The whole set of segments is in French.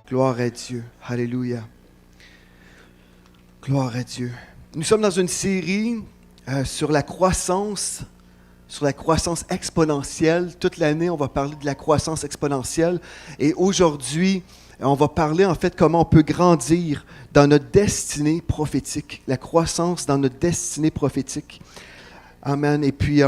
Gloire à Dieu. Alléluia. Gloire à Dieu. Nous sommes dans une série sur la croissance exponentielle. Toute l'année, on va parler de la croissance exponentielle. Et aujourd'hui, on va parler en fait comment on peut grandir dans notre destinée prophétique. La croissance dans notre destinée prophétique. Amen. Et puis,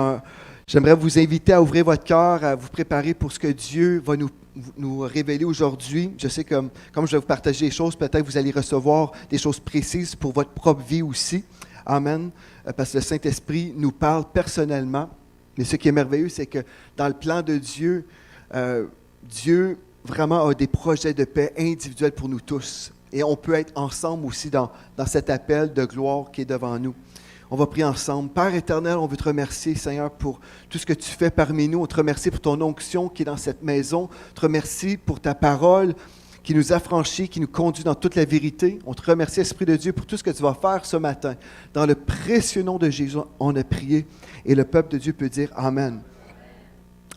j'aimerais vous inviter à ouvrir votre cœur, à vous préparer pour ce que Dieu va nous révéler aujourd'hui. Je sais que comme je vais vous partager les choses, peut-être vous allez recevoir des choses précises pour votre propre vie aussi. Amen. Parce que le Saint-Esprit nous parle personnellement. Mais ce qui est merveilleux, c'est que dans le plan de Dieu, Dieu vraiment a des projets de paix individuels pour nous tous. Et on peut être ensemble aussi dans cet appel de gloire qui est devant nous. On va prier ensemble. Père éternel, on veut te remercier, Seigneur, pour tout ce que tu fais parmi nous. On te remercie pour ton onction qui est dans cette maison. On te remercie pour ta parole qui nous affranchit, qui nous conduit dans toute la vérité. On te remercie, Esprit de Dieu, pour tout ce que tu vas faire ce matin. Dans le précieux nom de Jésus, on a prié et le peuple de Dieu peut dire Amen.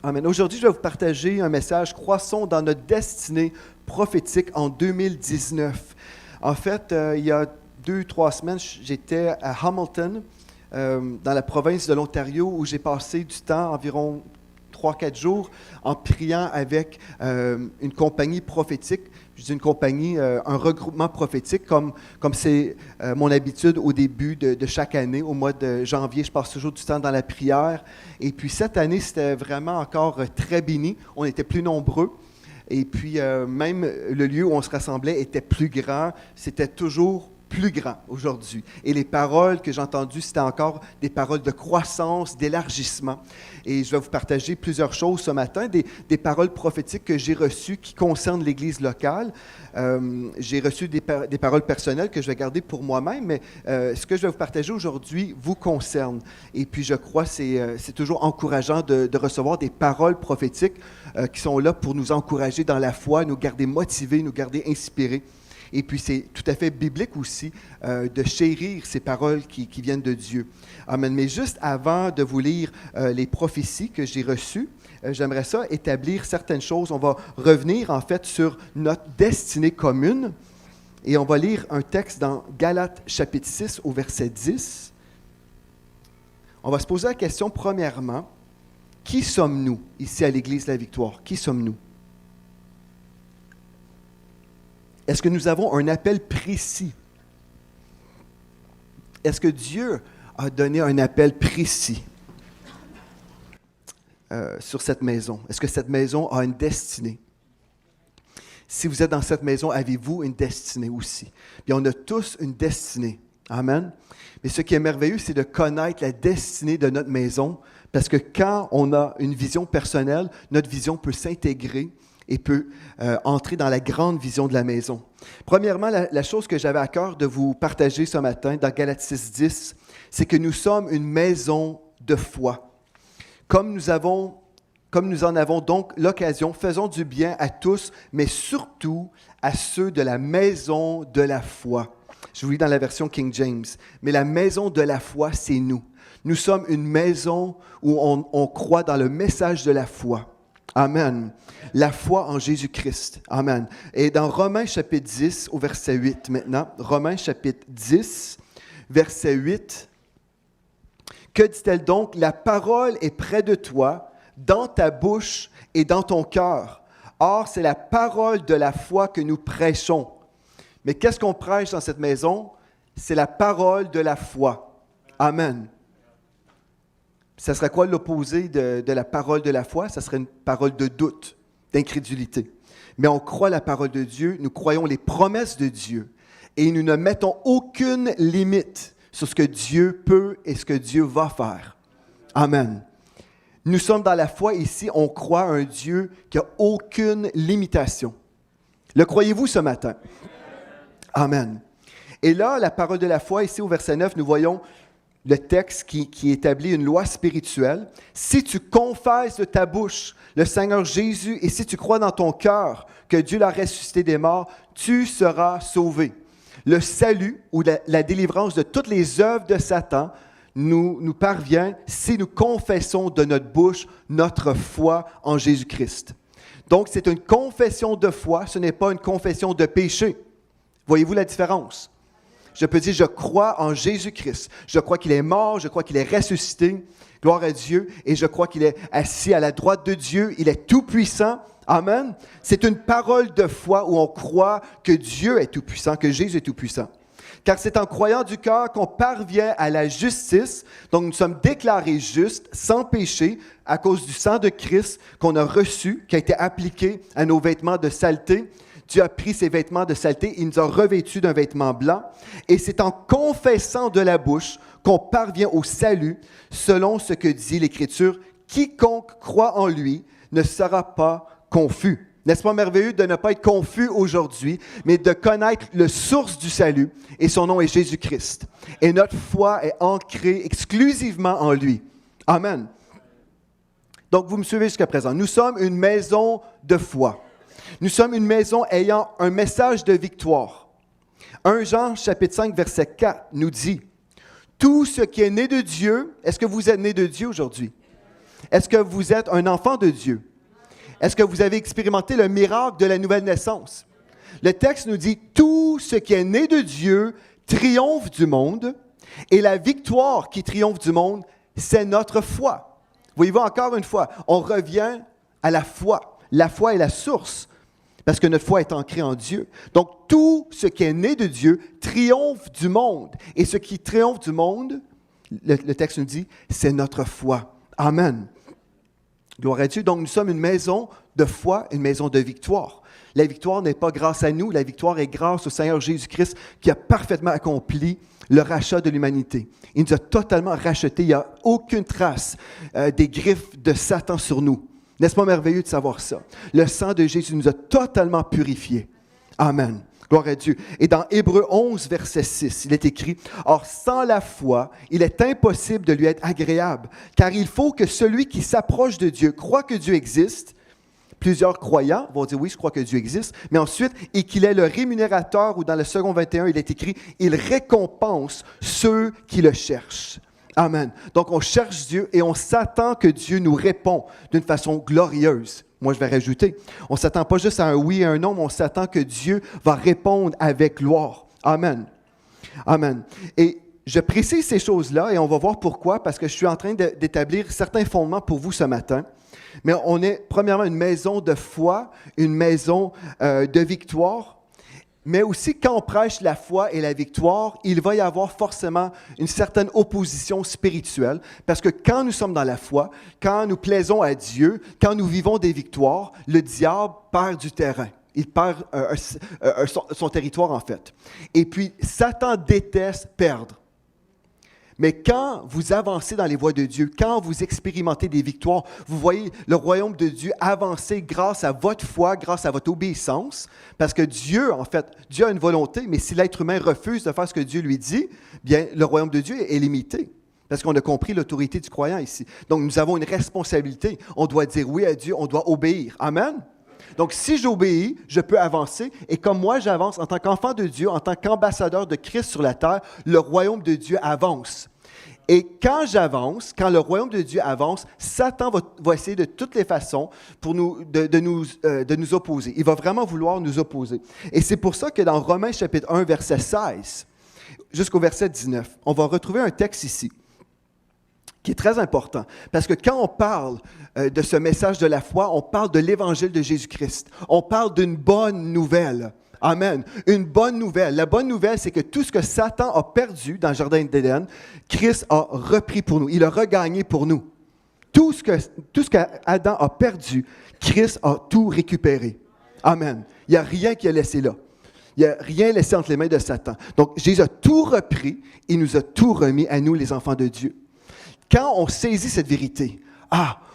Amen. Aujourd'hui, je vais vous partager un message « Croissons dans notre destinée prophétique en 2019 ». En fait, il y a 2-3 semaines, j'étais à Hamilton, dans la province de l'Ontario, où j'ai passé du temps, environ 3-4 jours, en priant avec une compagnie prophétique. Je dis une compagnie, un regroupement prophétique, comme c'est mon habitude au début de chaque année. Au mois de janvier, je passe toujours du temps dans la prière. Et puis cette année, c'était vraiment encore très béni. On était plus nombreux. Et puis même le lieu où on se rassemblait était plus grand. C'était toujours plus grand aujourd'hui. Et les paroles que j'ai entendues, c'était encore des paroles de croissance, d'élargissement. Et je vais vous partager plusieurs choses ce matin, des paroles prophétiques que j'ai reçues qui concernent l'Église locale. J'ai reçu des paroles personnelles que je vais garder pour moi-même, mais ce que je vais vous partager aujourd'hui vous concerne. Et puis je crois que c'est toujours encourageant de recevoir des paroles prophétiques qui sont là pour nous encourager dans la foi, nous garder motivés, nous garder inspirés. Et puis, c'est tout à fait biblique aussi de chérir ces paroles qui viennent de Dieu. Amen. Mais juste avant de vous lire les prophéties que j'ai reçues, j'aimerais ça établir certaines choses. On va revenir en fait sur notre destinée commune. Et on va lire un texte dans Galates chapitre 6 au verset 10. On va se poser la question premièrement, qui sommes-nous ici à l'Église de la Victoire? Qui sommes-nous? Est-ce que nous avons un appel précis? Est-ce que Dieu a donné un appel précis sur cette maison? Est-ce que cette maison a une destinée? Si vous êtes dans cette maison, avez-vous une destinée aussi? Bien, on a tous une destinée. Amen. Mais ce qui est merveilleux, c'est de connaître la destinée de notre maison, parce que quand on a une vision personnelle, notre vision peut s'intégrer et peut entrer dans la grande vision de la maison. Premièrement, la chose que j'avais à cœur de vous partager ce matin dans Galates 6:10, c'est que nous sommes une maison de foi. Comme nous en avons donc l'occasion, faisons du bien à tous, mais surtout à ceux de la maison de la foi. Je vous lis dans la version King James. Mais la maison de la foi, c'est nous. Nous sommes une maison où on croit dans le message de la foi. Amen. La foi en Jésus-Christ. Amen. Et dans Romains chapitre 10, au verset 8 maintenant, Romains chapitre 10, verset 8, que dit-elle donc? La parole est près de toi, dans ta bouche et dans ton cœur. Or, c'est la parole de la foi que nous prêchons. Mais qu'est-ce qu'on prêche dans cette maison? C'est la parole de la foi. Amen. Ça serait quoi l'opposé de la parole de la foi? Ça serait une parole de doute, d'incrédulité. Mais on croit la parole de Dieu, nous croyons les promesses de Dieu et nous ne mettons aucune limite sur ce que Dieu peut et ce que Dieu va faire. Amen. Nous sommes dans la foi ici, on croit un Dieu qui n'a aucune limitation. Le croyez-vous ce matin? Amen. Et là, la parole de la foi, ici au verset 9, nous voyons le texte qui établit une loi spirituelle. Si tu confesses de ta bouche le Seigneur Jésus et si tu crois dans ton cœur que Dieu l'a ressuscité des morts, tu seras sauvé. Le salut ou la délivrance de toutes les œuvres de Satan nous parvient si nous confessons de notre bouche notre foi en Jésus-Christ. Donc, c'est une confession de foi, ce n'est pas une confession de péché. Voyez-vous la différence? Je peux dire, je crois en Jésus-Christ. Je crois qu'il est mort, je crois qu'il est ressuscité. Gloire à Dieu. Et je crois qu'il est assis à la droite de Dieu. Il est tout-puissant. Amen. C'est une parole de foi où on croit que Dieu est tout-puissant, que Jésus est tout-puissant. Car c'est en croyant du cœur qu'on parvient à la justice. Donc, nous sommes déclarés justes, sans péché, à cause du sang de Christ qu'on a reçu, qui a été appliqué à nos vêtements de saleté. Dieu a pris ses vêtements de saleté, il nous a revêtus d'un vêtement blanc. Et c'est en confessant de la bouche qu'on parvient au salut, selon ce que dit l'Écriture. Quiconque croit en lui ne sera pas confus. N'est-ce pas merveilleux de ne pas être confus aujourd'hui, mais de connaître le source du salut, et son nom est Jésus-Christ. Et notre foi est ancrée exclusivement en lui. Amen. Donc, vous me suivez jusqu'à présent. Nous sommes une maison de foi. Nous sommes une maison ayant un message de victoire. 1 Jean, chapitre 5, verset 4, nous dit, « Tout ce qui est né de Dieu, est-ce que vous êtes né de Dieu aujourd'hui? Est-ce que vous êtes un enfant de Dieu? Est-ce que vous avez expérimenté le miracle de la nouvelle naissance? » Le texte nous dit, « Tout ce qui est né de Dieu triomphe du monde, et la victoire qui triomphe du monde, c'est notre foi. » Voyez-vous, encore une fois, on revient à la foi. La foi est la source, parce que notre foi est ancrée en Dieu. Donc, tout ce qui est né de Dieu triomphe du monde. Et ce qui triomphe du monde, le texte nous dit, c'est notre foi. Amen. Gloire à Dieu. Donc, nous sommes une maison de foi, une maison de victoire. La victoire n'est pas grâce à nous, la victoire est grâce au Seigneur Jésus-Christ qui a parfaitement accompli le rachat de l'humanité. Il nous a totalement rachetés. Il n'y a aucune trace des griffes de Satan sur nous. N'est-ce pas merveilleux de savoir ça? Le sang de Jésus nous a totalement purifiés. Amen. Gloire à Dieu. Et dans Hébreux 11, verset 6, il est écrit, « Or, sans la foi, il est impossible de lui être agréable, car il faut que celui qui s'approche de Dieu croit que Dieu existe. » Plusieurs croyants vont dire, « Oui, je crois que Dieu existe. » Mais ensuite, et qu'il est le rémunérateur, ou dans le second 21, il est écrit, « Il récompense ceux qui le cherchent. » Amen. Donc, on cherche Dieu et on s'attend que Dieu nous répond d'une façon glorieuse. Moi, je vais rajouter, on ne s'attend pas juste à un oui et un non, mais on s'attend que Dieu va répondre avec gloire. Amen. Amen. Et je précise ces choses-là et on va voir pourquoi, parce que je suis en train d'établir certains fondements pour vous ce matin. Mais on est premièrement une maison de foi, une maison de victoire. Mais aussi, quand on prêche la foi et la victoire, il va y avoir forcément une certaine opposition spirituelle. Parce que quand nous sommes dans la foi, quand nous plaisons à Dieu, quand nous vivons des victoires, le diable perd du terrain. Il perd son territoire, en fait. Et puis, Satan déteste perdre. Mais quand vous avancez dans les voies de Dieu, quand vous expérimentez des victoires, vous voyez le royaume de Dieu avancer grâce à votre foi, grâce à votre obéissance, parce que Dieu, en fait, Dieu a une volonté, mais si l'être humain refuse de faire ce que Dieu lui dit, bien, le royaume de Dieu est limité, parce qu'on a compris l'autorité du croyant ici. Donc, nous avons une responsabilité. On doit dire oui à Dieu, on doit obéir. Amen? Donc, si j'obéis, je peux avancer. Et comme moi, j'avance en tant qu'enfant de Dieu, en tant qu'ambassadeur de Christ sur la terre, le royaume de Dieu avance. Et quand j'avance, quand le royaume de Dieu avance, Satan va essayer de toutes les façons pour de nous opposer. Il va vraiment vouloir nous opposer. Et c'est pour ça que dans Romains chapitre 1, verset 16, jusqu'au verset 19, on va retrouver un texte ici qui est très important. Parce que quand on parle de ce message de la foi, on parle de l'évangile de Jésus-Christ. On parle d'une bonne nouvelle. Amen. Une bonne nouvelle. La bonne nouvelle, c'est que tout ce que Satan a perdu dans le jardin d'Éden, Christ a repris pour nous. Il a regagné pour nous. Tout ce qu'Adam a perdu, Christ a tout récupéré. Amen. Il n'y a rien qui a laissé là. Il n'y a rien laissé entre les mains de Satan. Donc, Jésus a tout repris. Il nous a tout remis à nous, les enfants de Dieu. Quand on saisit cette vérité,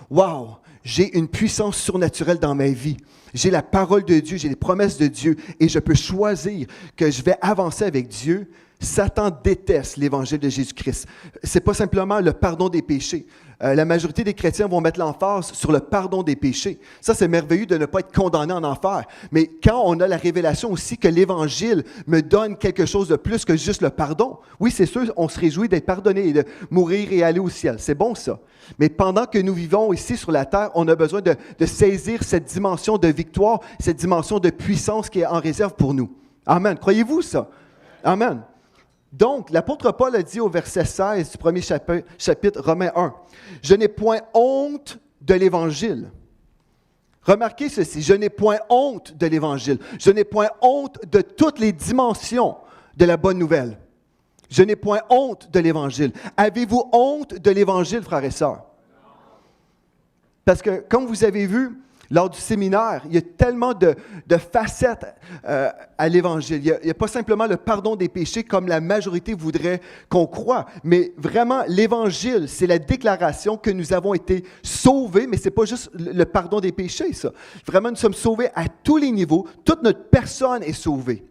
wow, j'ai une puissance surnaturelle dans ma vie. J'ai la parole de Dieu, j'ai les promesses de Dieu et je peux choisir que je vais avancer avec Dieu. Satan déteste l'évangile de Jésus-Christ. Ce n'est pas simplement le pardon des péchés. La majorité des chrétiens vont mettre l'emphase sur le pardon des péchés. Ça, c'est merveilleux de ne pas être condamné en enfer. Mais quand on a la révélation aussi que l'Évangile me donne quelque chose de plus que juste le pardon, oui, c'est sûr, on se réjouit d'être pardonné et de mourir et aller au ciel. C'est bon, ça. Mais pendant que nous vivons ici sur la terre, on a besoin de saisir cette dimension de victoire, cette dimension de puissance qui est en réserve pour nous. Amen. Croyez-vous ça? Amen. Donc, l'apôtre Paul a dit au verset 16 du premier chapitre, Romains 1, « Je n'ai point honte de l'Évangile. » Remarquez ceci, je n'ai point honte de l'Évangile. Je n'ai point honte de toutes les dimensions de la bonne nouvelle. Je n'ai point honte de l'Évangile. Avez-vous honte de l'Évangile, frères et sœurs? Parce que, comme vous avez vu, lors du séminaire, il y a tellement de facettes à l'Évangile. Il n'y a pas simplement le pardon des péchés comme la majorité voudrait qu'on croie, mais vraiment, l'Évangile, c'est la déclaration que nous avons été sauvés, mais ce n'est pas juste le pardon des péchés, ça. Vraiment, nous sommes sauvés à tous les niveaux. Toute notre personne est sauvée.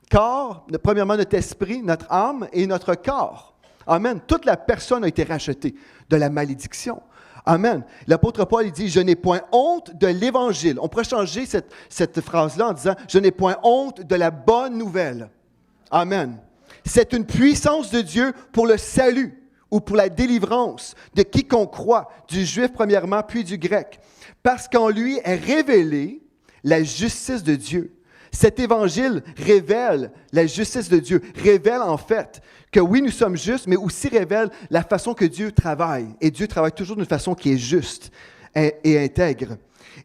Car, premièrement, notre esprit, notre âme et notre corps. Amen. Toute la personne a été rachetée de la malédiction. Amen. L'apôtre Paul, il dit, « Je n'ai point honte de l'Évangile. » On pourrait changer cette phrase-là en disant, « Je n'ai point honte de la bonne nouvelle. » Amen. C'est une puissance de Dieu pour le salut ou pour la délivrance de quiconque croit, du juif premièrement, puis du grec. Parce qu'en lui est révélée la justice de Dieu. Cet évangile révèle la justice de Dieu, révèle en fait que oui, nous sommes justes, mais aussi révèle la façon que Dieu travaille. Et Dieu travaille toujours d'une façon qui est juste et intègre.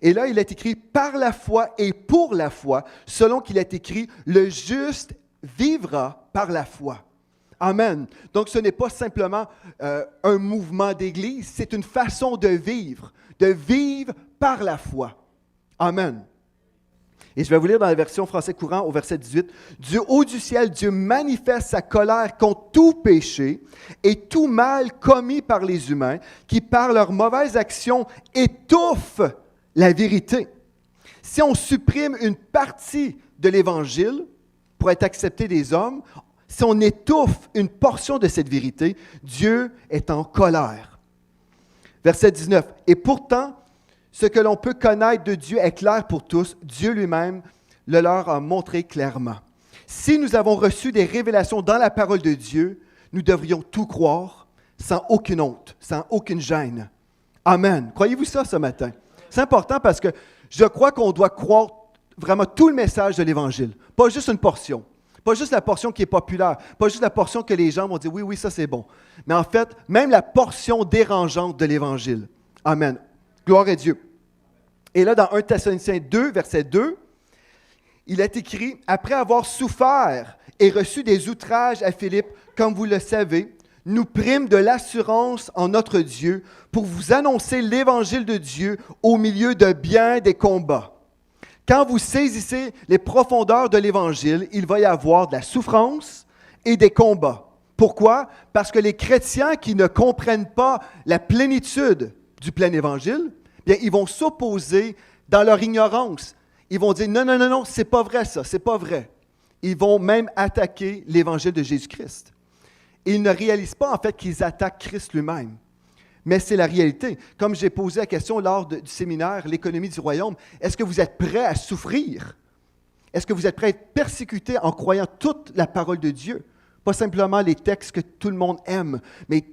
Et là, il est écrit par la foi et pour la foi, selon qu'il est écrit, le juste vivra par la foi. Amen. Donc, ce n'est pas simplement un mouvement d'Église, c'est une façon de vivre par la foi. Amen. Et je vais vous lire dans la version français courant au verset 18. « Du haut du ciel, Dieu manifeste sa colère contre tout péché et tout mal commis par les humains qui, par leurs mauvaises actions, étouffent la vérité. » Si on supprime une partie de l'Évangile pour être accepté des hommes, si on étouffe une portion de cette vérité, Dieu est en colère. Verset 19. « Et pourtant, ce que l'on peut connaître de Dieu est clair pour tous. Dieu lui-même le leur a montré clairement. Si nous avons reçu des révélations dans la parole de Dieu, nous devrions tout croire sans aucune honte, sans aucune gêne. Amen. Croyez-vous ça ce matin? C'est important parce que je crois qu'on doit croire vraiment tout le message de l'Évangile, pas juste une portion. Pas juste la portion qui est populaire, pas juste la portion que les gens vont dire « oui, oui, ça c'est bon ». Mais en fait, même la portion dérangeante de l'Évangile. Amen. Gloire à Dieu. Et là, dans 1 Thessaloniciens 2, verset 2, il est écrit « Après avoir souffert et reçu des outrages à Philippe, comme vous le savez, nous prîmes de l'assurance en notre Dieu pour vous annoncer l'Évangile de Dieu au milieu de bien des combats. Quand vous saisissez les profondeurs de l'Évangile, il va y avoir de la souffrance et des combats. Pourquoi? Parce que les chrétiens qui ne comprennent pas la plénitude du plein Évangile, bien, ils vont s'opposer dans leur ignorance. Ils vont dire « Non, non, non, non, c'est pas vrai ça, c'est pas vrai. » Ils vont même attaquer l'Évangile de Jésus-Christ. Ils ne réalisent pas en fait qu'ils attaquent Christ lui-même. Mais c'est la réalité. Comme j'ai posé la question lors du séminaire « L'économie du royaume », est-ce que vous êtes prêts à souffrir? Est-ce que vous êtes prêts à être persécutés en croyant toute la parole de Dieu? Pas simplement les textes que tout le monde aime, mais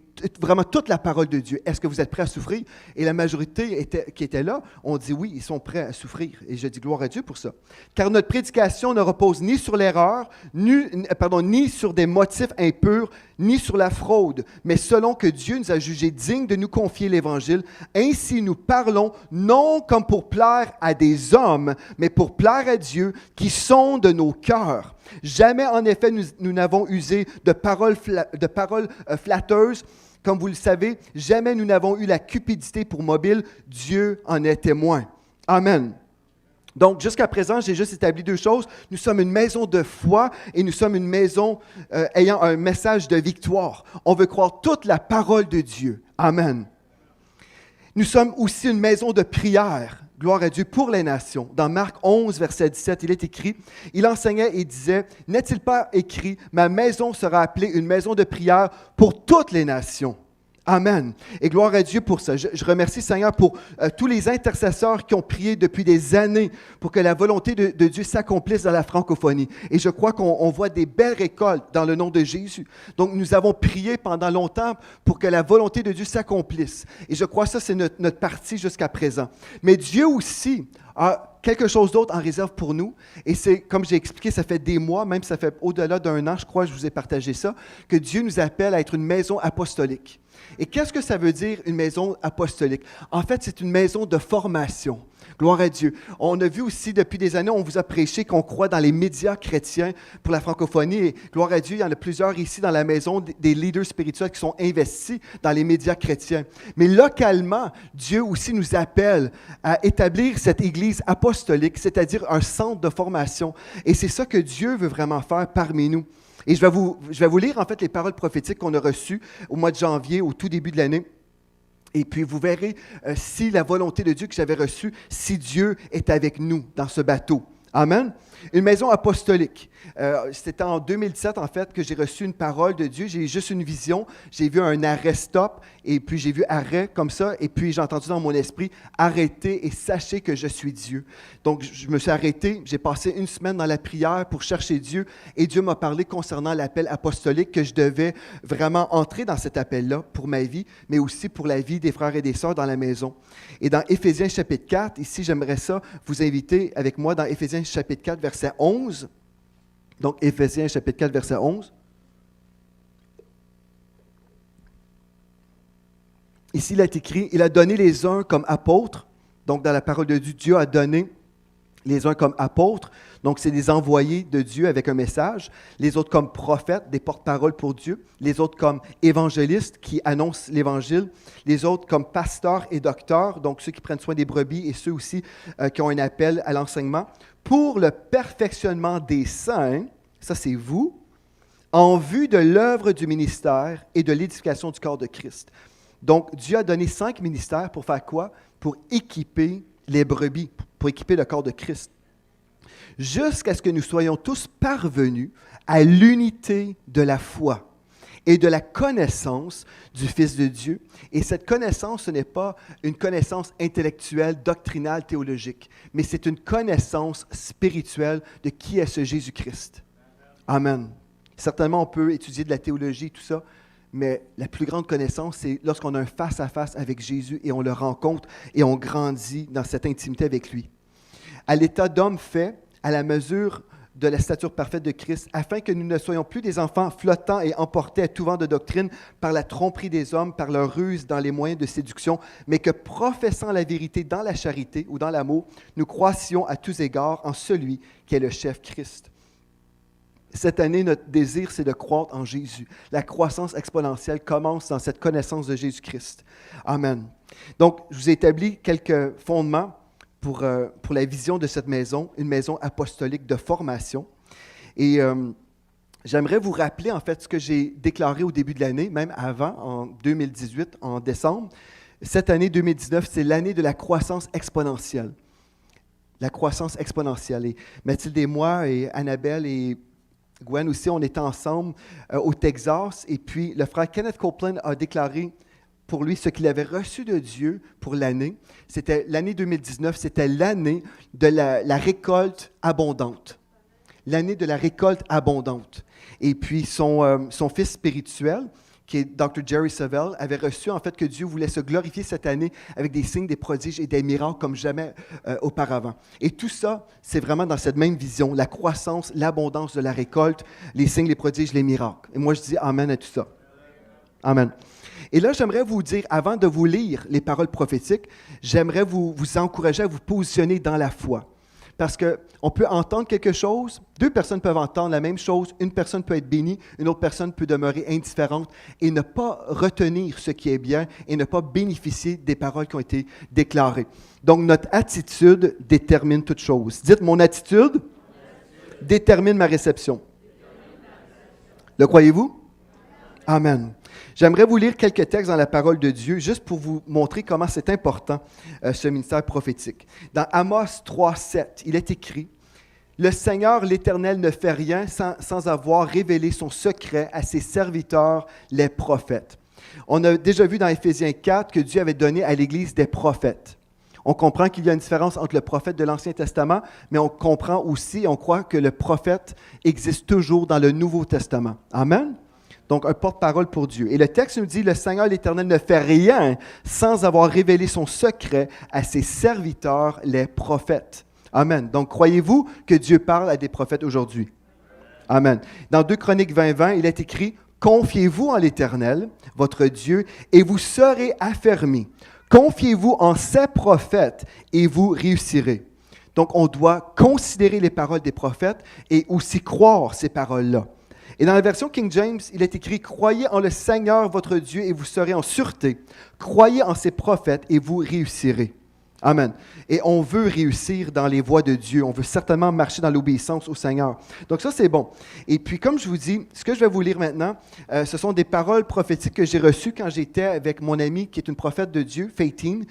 vraiment toute la parole de Dieu. Est-ce que vous êtes prêts à souffrir? Et la majorité qui était là, on dit oui, ils sont prêts à souffrir. Et je dis gloire à Dieu pour ça. Car notre prédication ne repose ni sur l'erreur, ni sur des motifs impurs, ni sur la fraude, mais selon que Dieu nous a jugés dignes de nous confier l'Évangile. Ainsi nous parlons non comme pour plaire à des hommes, mais pour plaire à Dieu qui sonde nos cœurs. Jamais en effet nous n'avons usé de paroles flatteuses. Comme vous le savez, jamais nous n'avons eu la cupidité pour mobile. Dieu en est témoin. Amen. Donc, jusqu'à présent, j'ai juste établi deux choses. Nous sommes une maison de foi et nous sommes une maison ayant un message de victoire. On veut croire toute la parole de Dieu. Amen. Nous sommes aussi une maison de prière. gloire à Dieu, pour les nations. Dans Marc 11, verset 17, il est écrit, il enseignait et disait, n'est-il pas écrit, ma maison sera appelée une maison de prière pour toutes les nations. Amen. Et gloire à Dieu pour ça. Je remercie Seigneur pour tous les intercesseurs qui ont prié depuis des années pour que la volonté de Dieu s'accomplisse dans la francophonie. Et je crois qu'on voit des belles récoltes dans le nom de Jésus. Donc, nous avons prié pendant longtemps pour que la volonté de Dieu s'accomplisse. Et je crois que ça, c'est notre partie jusqu'à présent. Mais Dieu aussi a quelque chose d'autre en réserve pour nous. Et c'est, comme j'ai expliqué, ça fait des mois, même ça fait au-delà d'un an, je crois, je vous ai partagé ça, que Dieu nous appelle à être une maison apostolique. Et qu'est-ce que ça veut dire, une maison apostolique? En fait, c'est une maison de formation. Gloire à Dieu. On a vu aussi depuis des années, on vous a prêché qu'on croit dans les médias chrétiens pour la francophonie. Et gloire à Dieu, il y en a plusieurs ici dans la maison, des leaders spirituels qui sont investis dans les médias chrétiens. Mais localement, Dieu aussi nous appelle à établir cette Église apostolique, c'est-à-dire un centre de formation. Et c'est ça que Dieu veut vraiment faire parmi nous. Et je vais vous lire en fait les paroles prophétiques qu'on a reçues au mois de janvier, au tout début de l'année. Et puis vous verrez si la volonté de Dieu que j'avais reçue, si Dieu est avec nous dans ce bateau. Amen. Une maison apostolique. C'était en 2017, en fait, que j'ai reçu une parole de Dieu. J'ai eu juste une vision. J'ai vu un arrêt stop, et puis j'ai vu arrêt comme ça, et puis j'ai entendu dans mon esprit, arrêtez et sachez que je suis Dieu. Donc, je me suis arrêté. J'ai passé une semaine dans la prière pour chercher Dieu, et Dieu m'a parlé concernant l'appel apostolique, que je devais vraiment entrer dans cet appel-là pour ma vie, mais aussi pour la vie des frères et des sœurs dans la maison. Et dans Éphésiens chapitre 4, ici, j'aimerais ça vous inviter avec moi dans Éphésiens chapitre 4, verset 11. Donc, Éphésiens chapitre 4, verset 11. Ici, il est écrit, il a donné les uns comme apôtres. Donc, dans la parole de Dieu, Dieu a donné les uns comme apôtres. Donc, c'est des envoyés de Dieu avec un message. Les autres comme prophètes, des porte-paroles pour Dieu. Les autres comme évangélistes qui annoncent l'Évangile. Les autres comme pasteurs et docteurs, donc ceux qui prennent soin des brebis et ceux aussi qui ont un appel à l'enseignement. Pour le perfectionnement des saints, ça c'est vous, en vue de l'œuvre du ministère et de l'édification du corps de Christ. Donc, Dieu a donné 5 ministères pour faire quoi? Pour équiper les brebis, pour équiper le corps de Christ. Jusqu'à ce que nous soyons tous parvenus à l'unité de la foi et de la connaissance du Fils de Dieu. Et cette connaissance, ce n'est pas une connaissance intellectuelle, doctrinale, théologique, mais c'est une connaissance spirituelle de qui est ce Jésus-Christ. Amen. Certainement, on peut étudier de la théologie, tout ça, mais la plus grande connaissance, c'est lorsqu'on a un face-à-face avec Jésus et on le rencontre et on grandit dans cette intimité avec lui. À l'état d'homme fait, à la mesure de la stature parfaite de Christ, afin que nous ne soyons plus des enfants flottants et emportés à tout vent de doctrine par la tromperie des hommes, par leur ruse dans les moyens de séduction, mais que, professant la vérité dans la charité ou dans l'amour, nous croissions à tous égards en celui qui est le chef Christ. Cette année, notre désir, c'est de croître en Jésus. La croissance exponentielle commence dans cette connaissance de Jésus-Christ. Amen. Donc, je vous ai établi quelques fondements pour la vision de cette maison, une maison apostolique de formation. Et j'aimerais vous rappeler, en fait, ce que j'ai déclaré au début de l'année, même avant, en 2018, en décembre. Cette année 2019, c'est l'année de la croissance exponentielle. La croissance exponentielle. Et Mathilde et moi, et Annabelle et Gwen aussi, on était ensemble au Texas. Et puis, le frère Kenneth Copeland a déclaré pour lui ce qu'il avait reçu de Dieu pour l'année. C'était l'année 2019, c'était l'année de la récolte abondante. L'année de la récolte abondante. Et puis, son fils spirituel, qui est Dr. Jerry Savelle, avait reçu en fait que Dieu voulait se glorifier cette année avec des signes, des prodiges et des miracles comme jamais auparavant. Et tout ça, c'est vraiment dans cette même vision, la croissance, l'abondance de la récolte, les signes, les prodiges, les miracles. Et moi, je dis Amen à tout ça. Amen. Et là, j'aimerais vous dire, avant de vous lire les paroles prophétiques, j'aimerais vous encourager à vous positionner dans la foi. Parce qu'on peut entendre quelque chose, 2 personnes peuvent entendre la même chose, une personne peut être bénie, une autre personne peut demeurer indifférente et ne pas retenir ce qui est bien et ne pas bénéficier des paroles qui ont été déclarées. Donc, notre attitude détermine toute chose. Dites, mon attitude détermine ma réception. Le croyez-vous? Amen. J'aimerais vous lire quelques textes dans la parole de Dieu, juste pour vous montrer comment c'est important, ce ministère prophétique. Dans Amos 3:7, il est écrit « Le Seigneur, l'Éternel, ne fait rien sans avoir révélé son secret à ses serviteurs, les prophètes. » On a déjà vu dans Éphésiens 4 que Dieu avait donné à l'Église des prophètes. On comprend qu'il y a une différence entre le prophète de l'Ancien Testament, mais on comprend aussi, on croit que le prophète existe toujours dans le Nouveau Testament. Amen? Donc, un porte-parole pour Dieu. Et le texte nous dit, « Le Seigneur l'Éternel ne fait rien sans avoir révélé son secret à ses serviteurs, les prophètes. » Amen. Donc, croyez-vous que Dieu parle à des prophètes aujourd'hui? Amen. Dans 2 Chroniques 20:20, il est écrit, « Confiez-vous en l'Éternel, votre Dieu, et vous serez affermis. Confiez-vous en ses prophètes, et vous réussirez. » Donc, on doit considérer les paroles des prophètes et aussi croire ces paroles-là. Et dans la version King James, il est écrit « Croyez en le Seigneur votre Dieu et vous serez en sûreté. Croyez en ses prophètes et vous réussirez. » Amen. Et on veut réussir dans les voies de Dieu. On veut certainement marcher dans l'obéissance au Seigneur. Donc ça, c'est bon. Et puis, comme je vous dis, ce que je vais vous lire maintenant, ce sont des paroles prophétiques que j'ai reçues quand j'étais avec mon amie qui est une prophète de Dieu, Faitine.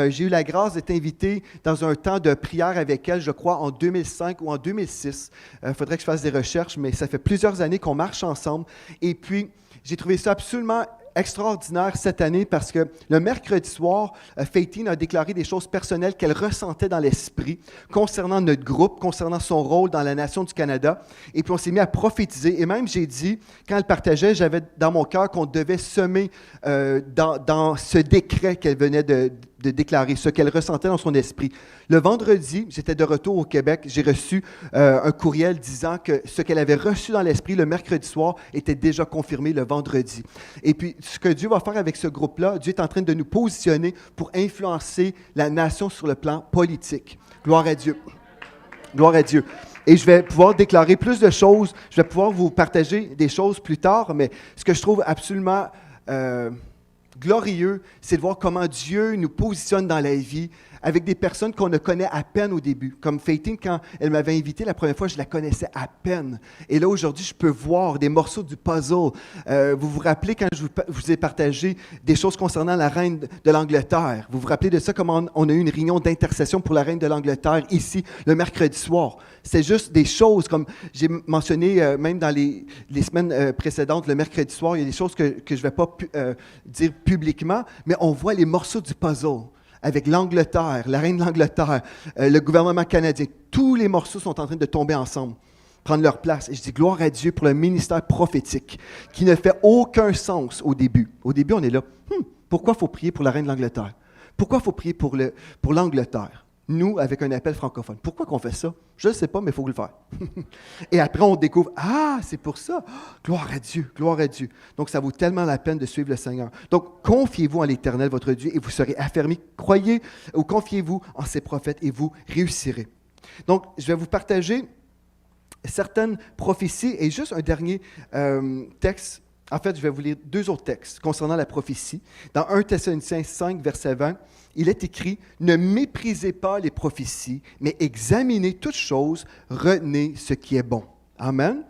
J'ai eu la grâce d'être invité dans un temps de prière avec elle, je crois, en 2005 ou en 2006. Il faudrait que je fasse des recherches, mais ça fait plusieurs années qu'on marche ensemble. Et puis, j'ai trouvé ça absolument extraordinaire cette année parce que le mercredi soir, Faitine a déclaré des choses personnelles qu'elle ressentait dans l'esprit concernant notre groupe, concernant son rôle dans la nation du Canada. Et puis on s'est mis à prophétiser. Et même j'ai dit, quand elle partageait, j'avais dans mon cœur qu'on devait semer dans ce décret qu'elle venait de déclarer, ce qu'elle ressentait dans son esprit. Le vendredi, j'étais de retour au Québec, j'ai reçu un courriel disant que ce qu'elle avait reçu dans l'esprit le mercredi soir était déjà confirmé le vendredi. Et puis, ce que Dieu va faire avec ce groupe-là, Dieu est en train de nous positionner pour influencer la nation sur le plan politique. Gloire à Dieu. Gloire à Dieu. Et je vais pouvoir déclarer plus de choses, je vais pouvoir vous partager des choses plus tard, mais ce que je trouve absolument glorieux, c'est de voir comment Dieu nous positionne dans la vie avec des personnes qu'on ne connaît à peine au début. Comme Faitine, quand elle m'avait invité la première fois, je la connaissais à peine. Et là, aujourd'hui, je peux voir des morceaux du puzzle. Vous vous rappelez quand je vous ai partagé des choses concernant la reine de l'Angleterre. Vous vous rappelez de ça, comment on a eu une réunion d'intercession pour la reine de l'Angleterre ici, le mercredi soir. C'est juste des choses, comme j'ai mentionné même dans les semaines précédentes, le mercredi soir, il y a des choses que je ne vais pas dire publiquement, mais on voit les morceaux du puzzle. Avec l'Angleterre, la reine de l'Angleterre, le gouvernement canadien, tous les morceaux sont en train de tomber ensemble, prendre leur place. Et je dis gloire à Dieu pour le ministère prophétique qui ne fait aucun sens au début. Au début, on est là, pourquoi il faut prier pour la reine de l'Angleterre? Pourquoi il faut prier pour l'Angleterre? Nous, avec un appel francophone. Pourquoi qu'on fait ça? Je ne sais pas, mais il faut le faire. Et après, on découvre, c'est pour ça. Gloire à Dieu, gloire à Dieu. Donc, ça vaut tellement la peine de suivre le Seigneur. Donc, confiez-vous en l'Éternel, votre Dieu, et vous serez affermis. Croyez ou confiez-vous en ses prophètes et vous réussirez. Donc, je vais vous partager certaines prophéties et juste un dernier texte. En fait, je vais vous lire 2 autres textes concernant la prophétie. Dans 1 Thessaloniciens 5, verset 20, il est écrit « Ne méprisez pas les prophéties, mais examinez toutes choses, retenez ce qui est bon. » Amen.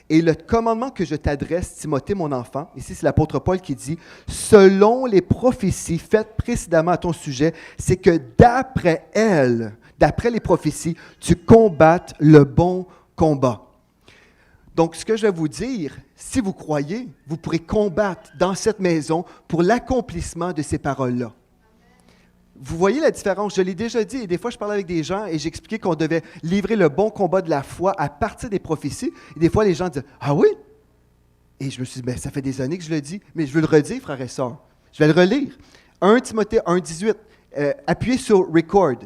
Et le commandement que je t'adresse, Timothée, mon enfant, ici c'est l'apôtre Paul qui dit « Selon les prophéties faites précédemment à ton sujet, c'est que d'après elles, d'après les prophéties, tu combattes le bon combat. » Donc, ce que je vais vous dire, si vous croyez, vous pourrez combattre dans cette maison pour l'accomplissement de ces paroles-là. Vous voyez la différence? Je l'ai déjà dit, et des fois, je parlais avec des gens et j'expliquais qu'on devait livrer le bon combat de la foi à partir des prophéties. Et des fois, les gens disent « Ah oui? » Et je me suis dit, ça fait des années que je le dis, mais je veux le redire, frères et sœurs. Je vais le relire. 1 Timothée 1, 18. Appuyez sur « Record ».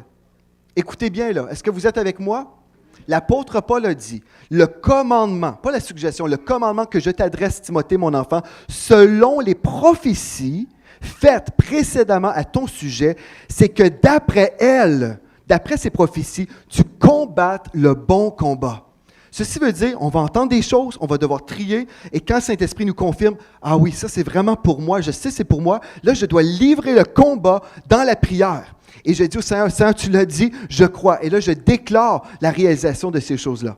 Écoutez bien, là. Est-ce que vous êtes avec moi? L'apôtre Paul a dit, le commandement, pas la suggestion, le commandement que je t'adresse, Timothée, mon enfant, selon les prophéties faites précédemment à ton sujet, c'est que d'après elles, d'après ces prophéties, tu combattes le bon combat. Ceci veut dire, on va entendre des choses, on va devoir trier, et quand le Saint-Esprit nous confirme, ah oui, ça c'est vraiment pour moi, je sais c'est pour moi, là je dois livrer le combat dans la prière. Et je dis au Seigneur, Seigneur, tu l'as dit, je crois. Et là, je déclare la réalisation de ces choses-là.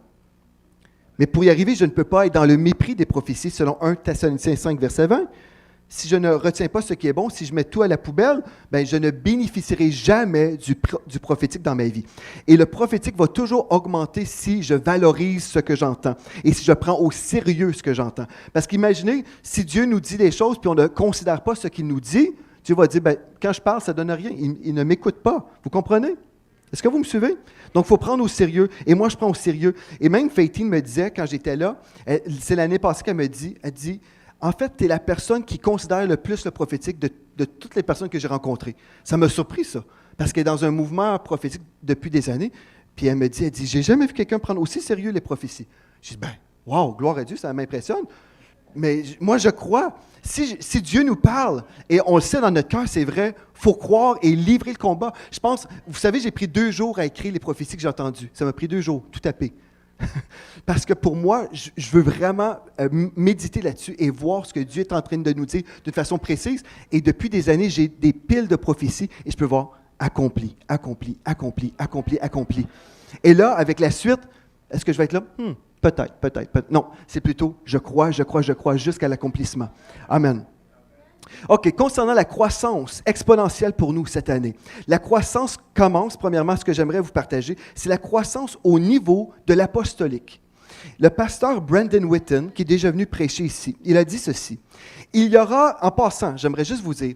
Mais pour y arriver, je ne peux pas être dans le mépris des prophéties, selon 1 Thessaloniciens 5, verset 20. si je ne retiens pas ce qui est bon, si je mets tout à la poubelle, ben, je ne bénéficierai jamais du prophétique dans ma vie. Et le prophétique va toujours augmenter si je valorise ce que j'entends et si je prends au sérieux ce que j'entends. Parce qu'imaginez, si Dieu nous dit des choses puis on ne considère pas ce qu'il nous dit, Dieu va dire, ben, quand je parle, ça ne donne rien. Il ne m'écoute pas. Vous comprenez? Est-ce que vous me suivez? Donc, il faut prendre au sérieux. Et moi, je prends au sérieux. Et même Faitine me disait, quand j'étais là, c'est l'année passée qu'elle me dit, elle dit, en fait, tu es la personne qui considère le plus le prophétique de toutes les personnes que j'ai rencontrées. Ça m'a surpris, ça. Parce qu'elle est dans un mouvement prophétique depuis des années. Puis elle dit, j'ai jamais vu quelqu'un prendre aussi sérieux les prophéties. Je dis, ben, wow, gloire à Dieu, ça m'impressionne. Mais moi, je crois, si Dieu nous parle, et on le sait dans notre cœur, c'est vrai, il faut croire et livrer le combat. Je pense, vous savez, j'ai pris 2 jours à écrire les prophéties que j'ai entendues. Ça m'a pris 2 jours, tout tapé. Parce que pour moi, je veux vraiment méditer là-dessus et voir ce que Dieu est en train de nous dire d'une façon précise. Et depuis des années, j'ai des piles de prophéties et je peux voir accompli, accompli, accompli, accompli, accompli. Et là, avec la suite, est-ce que je vais être là? Peut-être. Non, c'est plutôt je crois, jusqu'à l'accomplissement. Amen. OK, concernant la croissance exponentielle pour nous cette année, la croissance commence, premièrement, ce que j'aimerais vous partager, c'est la croissance au niveau de l'apostolique. Le pasteur Brandon Whitten, qui est déjà venu prêcher ici, il a dit ceci. Il y aura, en passant, j'aimerais juste vous dire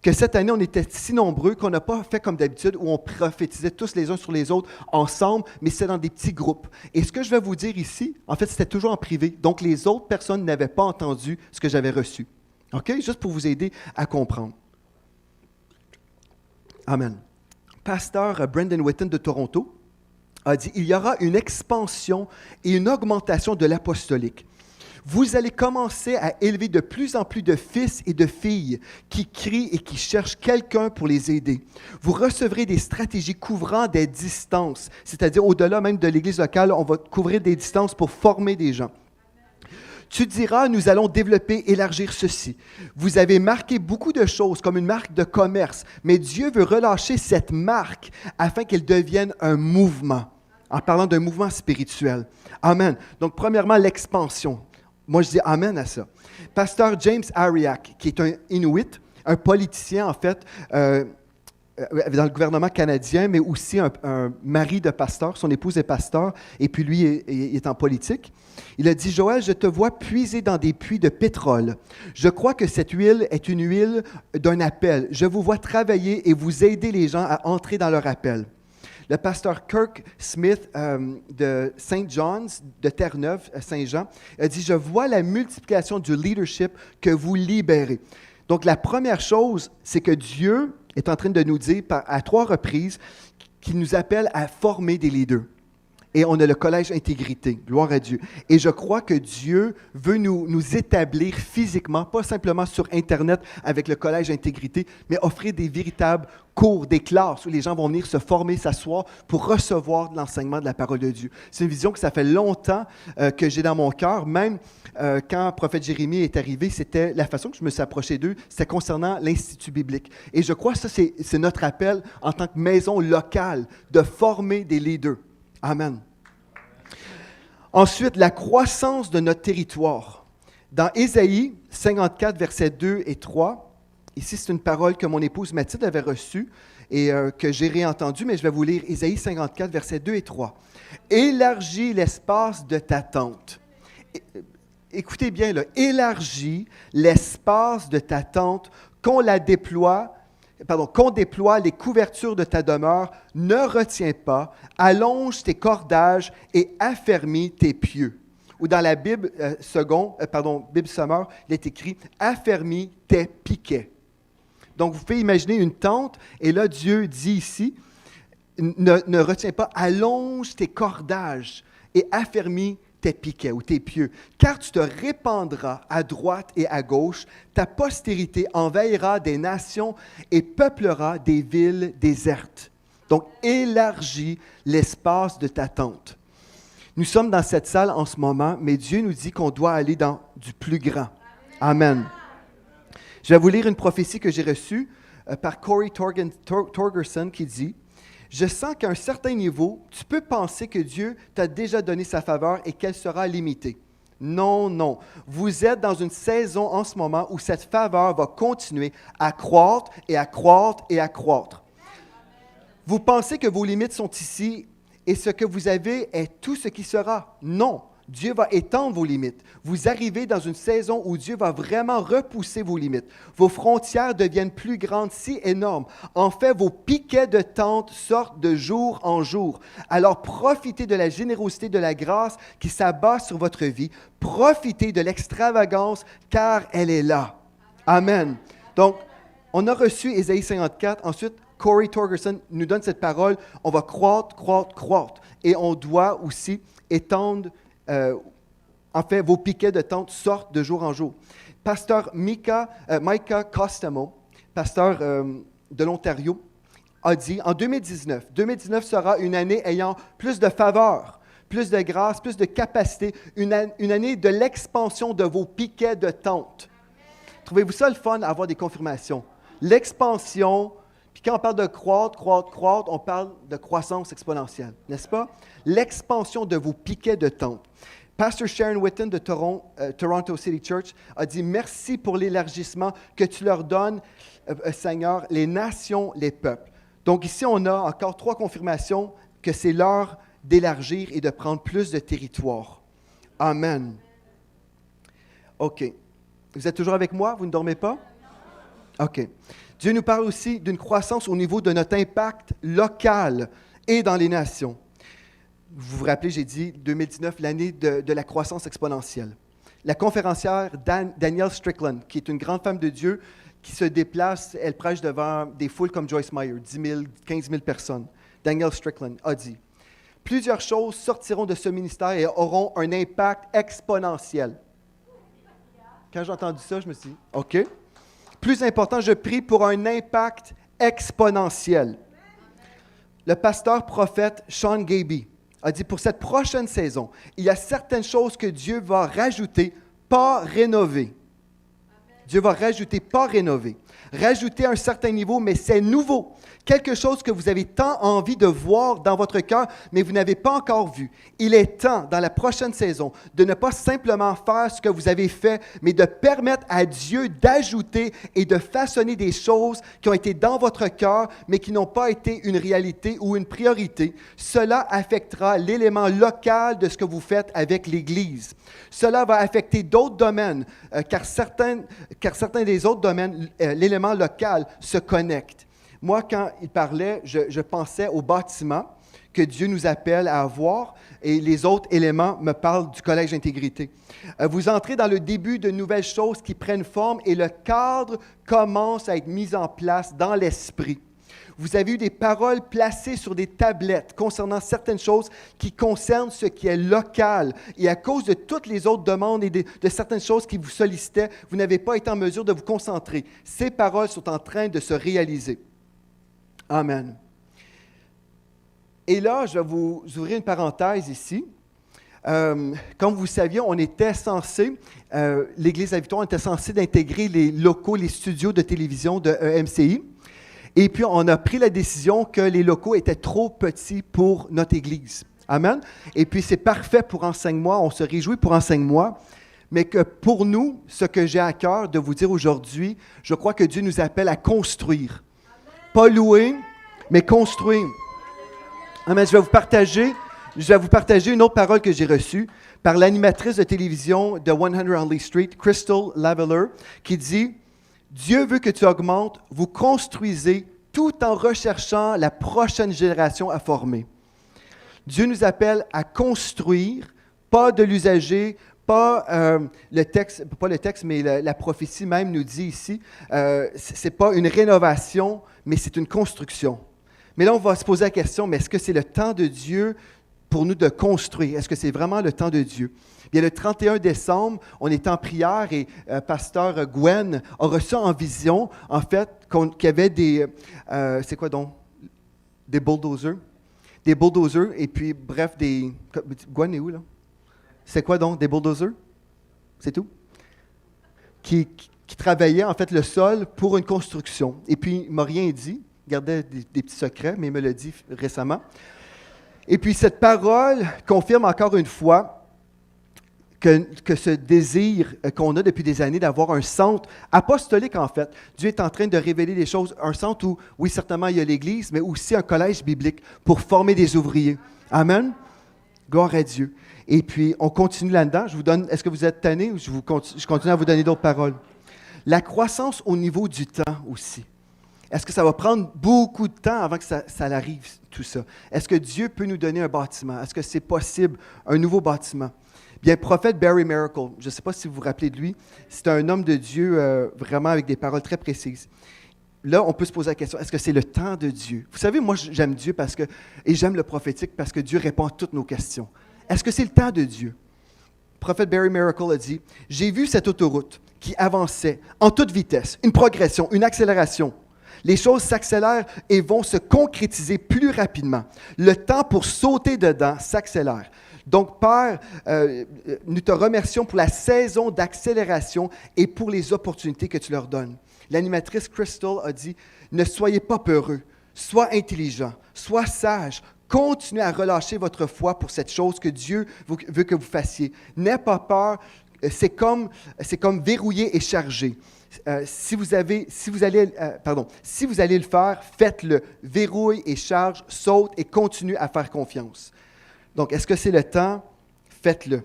que cette année, on était si nombreux qu'on n'a pas fait comme d'habitude où on prophétisait tous les uns sur les autres ensemble, mais c'était dans des petits groupes. Et ce que je vais vous dire ici, en fait, c'était toujours en privé, donc les autres personnes n'avaient pas entendu ce que j'avais reçu. OK? Juste pour vous aider à comprendre. Amen. Pasteur Brandon Whitten de Toronto a dit, il y aura une expansion et une augmentation de l'apostolique. Vous allez commencer à élever de plus en plus de fils et de filles qui crient et qui cherchent quelqu'un pour les aider. Vous recevrez des stratégies couvrant des distances, c'est-à-dire au-delà même de l'Église locale, on va couvrir des distances pour former des gens. Tu diras, nous allons développer, élargir ceci. Vous avez marqué beaucoup de choses comme une marque de commerce, mais Dieu veut relâcher cette marque afin qu'elle devienne un mouvement, en parlant d'un mouvement spirituel. Amen. Donc, premièrement, l'expansion. Moi, je dis amen à ça. Pasteur James Ariak, qui est un Inuit, un politicien, en fait, dans le gouvernement canadien, mais aussi un mari de pasteur. Son épouse est pasteur, et puis lui est en politique. Il a dit, « Joël, je te vois puiser dans des puits de pétrole. Je crois que cette huile est une huile d'un appel. Je vous vois travailler et vous aider les gens à entrer dans leur appel. » Le pasteur Kirk Smith de St. John's, de Terre-Neuve, Saint-Jean, a dit, « Je vois la multiplication du leadership que vous libérez. » Donc, la première chose, c'est que Dieu est en train de nous dire à 3 reprises qu'il nous appelle à former des leaders. Et on a le collège Intégrité, gloire à Dieu. Et je crois que Dieu veut nous établir physiquement, pas simplement sur Internet avec le collège Intégrité, mais offrir des véritables cours, des classes où les gens vont venir se former, s'asseoir pour recevoir de l'enseignement de la parole de Dieu. C'est une vision que ça fait longtemps que j'ai dans mon cœur. Même quand le prophète Jérémie est arrivé, c'était la façon que je me suis approché d'eux, c'était concernant l'Institut biblique. Et je crois que ça, c'est notre appel en tant que maison locale de former des leaders. Amen. Ensuite, la croissance de notre territoire. Dans Ésaïe 54, versets 2 et 3, ici c'est une parole que mon épouse Mathilde avait reçue et que j'ai réentendue, mais je vais vous lire Ésaïe 54, versets 2 et 3. « Élargis l'espace de ta tente. » Écoutez bien, là, élargis l'espace de ta tente, qu'on déploie les couvertures de ta demeure, ne retiens pas, allonge tes cordages et affermis tes pieux. Ou dans la Bible Bible Summer, il est écrit « affermis tes piquets ». Donc, vous pouvez imaginer une tente, et là, Dieu dit ici, ne retiens pas, allonge tes cordages et affermis tes piquets ou tes pieux, car tu te répandras à droite et à gauche, ta postérité envahira des nations et peuplera des villes désertes. Donc, élargis l'espace de ta tente. Nous sommes dans cette salle en ce moment, mais Dieu nous dit qu'on doit aller dans du plus grand. Amen. Je vais vous lire une prophétie que j'ai reçue par Corey Torgerson qui dit « Je sens qu'à un certain niveau, tu peux penser que Dieu t'a déjà donné sa faveur et qu'elle sera limitée. » Non, non. Vous êtes dans une saison en ce moment où cette faveur va continuer à croître et à croître et à croître. Vous pensez que vos limites sont ici et ce que vous avez est tout ce qui sera. Non. Dieu va étendre vos limites. Vous arrivez dans une saison où Dieu va vraiment repousser vos limites. Vos frontières deviennent plus grandes, si énormes. En fait, vos piquets de tente sortent de jour en jour. Alors profitez de la générosité de la grâce qui s'abat sur votre vie. Profitez de l'extravagance car elle est là. Amen. Donc, on a reçu Ésaïe 54. Ensuite, Corey Torgerson nous donne cette parole. On va croître, croître, croître. Et on doit aussi étendre en fait, vos piquets de tente sortent de jour en jour. Pasteur Micah Costamo, pasteur de l'Ontario, a dit en 2019 sera une année ayant plus de faveur, plus de grâce, plus de capacité, une année de l'expansion de vos piquets de tente. Trouvez-vous ça le fun, avoir des confirmations? L'expansion, puis quand on parle de croître, on parle de croissance exponentielle, n'est-ce pas? L'expansion de vos piquets de tente. Pasteur Sharon Witten de Toronto City Church a dit « Merci pour l'élargissement que tu leur donnes, Seigneur, les nations, les peuples. » Donc ici, on a encore 3 confirmations que c'est l'heure d'élargir et de prendre plus de territoire. Amen. OK. Vous êtes toujours avec moi? Vous ne dormez pas? OK. Dieu nous parle aussi d'une croissance au niveau de notre impact local et dans les nations. Vous vous rappelez, j'ai dit 2019, l'année de la croissance exponentielle. La conférencière Danielle Strickland, qui est une grande femme de Dieu, qui se déplace, elle prêche devant des foules comme Joyce Meyer, 10 000, 15 000 personnes. Danielle Strickland a dit « Plusieurs choses sortiront de ce ministère et auront un impact exponentiel. » Quand j'ai entendu ça, je me suis dit « OK. » Plus important, je prie pour un impact exponentiel. Le pasteur prophète Sean Gaby a dit, pour cette prochaine saison, il y a certaines choses que Dieu va rajouter, pas rénover. Dieu va rajouter, pas rénover. Rajouter à un certain niveau, mais c'est nouveau. Quelque chose que vous avez tant envie de voir dans votre cœur, mais vous n'avez pas encore vu. Il est temps, dans la prochaine saison, de ne pas simplement faire ce que vous avez fait, mais de permettre à Dieu d'ajouter et de façonner des choses qui ont été dans votre cœur, mais qui n'ont pas été une réalité ou une priorité. Cela affectera l'élément local de ce que vous faites avec l'Église. Cela va affecter d'autres domaines, car certains des autres domaines, l'élément local se connecte. Moi, quand il parlait, je pensais au bâtiment que Dieu nous appelle à avoir et les autres éléments me parlent du collège d'intégrité. Vous entrez dans le début de nouvelles choses qui prennent forme et le cadre commence à être mis en place dans l'esprit. Vous avez eu des paroles placées sur des tablettes concernant certaines choses qui concernent ce qui est local. Et à cause de toutes les autres demandes et de certaines choses qui vous sollicitaient, vous n'avez pas été en mesure de vous concentrer. Ces paroles sont en train de se réaliser. Amen. Et là, je vais vous ouvrir une parenthèse ici. Comme vous saviez, on était censé, l'Église à Victoire, on était censé d'intégrer les locaux, les studios de télévision de MCI. Et puis, on a pris la décision que les locaux étaient trop petits pour notre Église. Amen. Et puis, c'est parfait pour Enseigne-moi. On se réjouit pour Enseigne-moi. Mais que pour nous, ce que j'ai à cœur de vous dire aujourd'hui, je crois que Dieu nous appelle à construire. Pas louer, mais construire. Amen. Je vais vous partager une autre parole que j'ai reçue par l'animatrice de télévision de 100 Huntley Street, Crystal Laveller, qui dit « Dieu veut que tu augmentes, vous construisez tout en recherchant la prochaine génération à former. » Dieu nous appelle à construire, pas de l'usager, pas le texte, mais la prophétie même nous dit ici, ce n'est pas une rénovation, mais c'est une construction. Mais là, on va se poser la question, mais est-ce que c'est le temps de Dieu pour nous de construire? Est-ce que c'est vraiment le temps de Dieu? Bien, le 31 décembre, on était en prière et pasteur Gwen a reçu en vision, en fait, qu'il y avait des... c'est quoi donc? Des bulldozers. Des bulldozers, et puis, bref, des... Gwen est où, là? C'est quoi donc? Des bulldozers? C'est tout? Qui travaillaient, en fait, le sol pour une construction. Et puis, il ne m'a rien dit. Il gardait des petits secrets, mais il me l'a dit récemment. Et puis, cette parole confirme encore une fois que ce désir qu'on a depuis des années d'avoir un centre apostolique, en fait. Dieu est en train de révéler les choses. Un centre où, oui, certainement, il y a l'Église, mais aussi un collège biblique pour former des ouvriers. Amen. Gloire à Dieu. Et puis, on continue là-dedans. Je vous donne, est-ce que vous êtes tannés ou je continue à vous donner d'autres paroles? La croissance au niveau du temps aussi. Est-ce que ça va prendre beaucoup de temps avant que ça arrive, tout ça? Est-ce que Dieu peut nous donner un bâtiment? Est-ce que c'est possible, un nouveau bâtiment? Bien, le prophète Barry Miracle, je ne sais pas si vous vous rappelez de lui, c'est un homme de Dieu vraiment avec des paroles très précises. Là, on peut se poser la question, est-ce que c'est le temps de Dieu? Vous savez, moi, j'aime Dieu et j'aime le prophétique parce que Dieu répond à toutes nos questions. Est-ce que c'est le temps de Dieu? Le prophète Barry Miracle a dit, « J'ai vu cette autoroute qui avançait en toute vitesse, une progression, une accélération. Les choses s'accélèrent et vont se concrétiser plus rapidement. Le temps pour sauter dedans s'accélère. Donc, Père, nous te remercions pour la saison d'accélération et pour les opportunités que tu leur donnes. » L'animatrice Crystal a dit, « Ne soyez pas peureux, sois intelligent, sois sage, continuez à relâcher votre foi pour cette chose que Dieu veut que vous fassiez. N'aie pas peur, c'est comme verrouiller et charger. » Si vous allez le faire, faites-le. Verrouille et charge, saute et continue à faire confiance. Donc, est-ce que c'est le temps? Faites-le.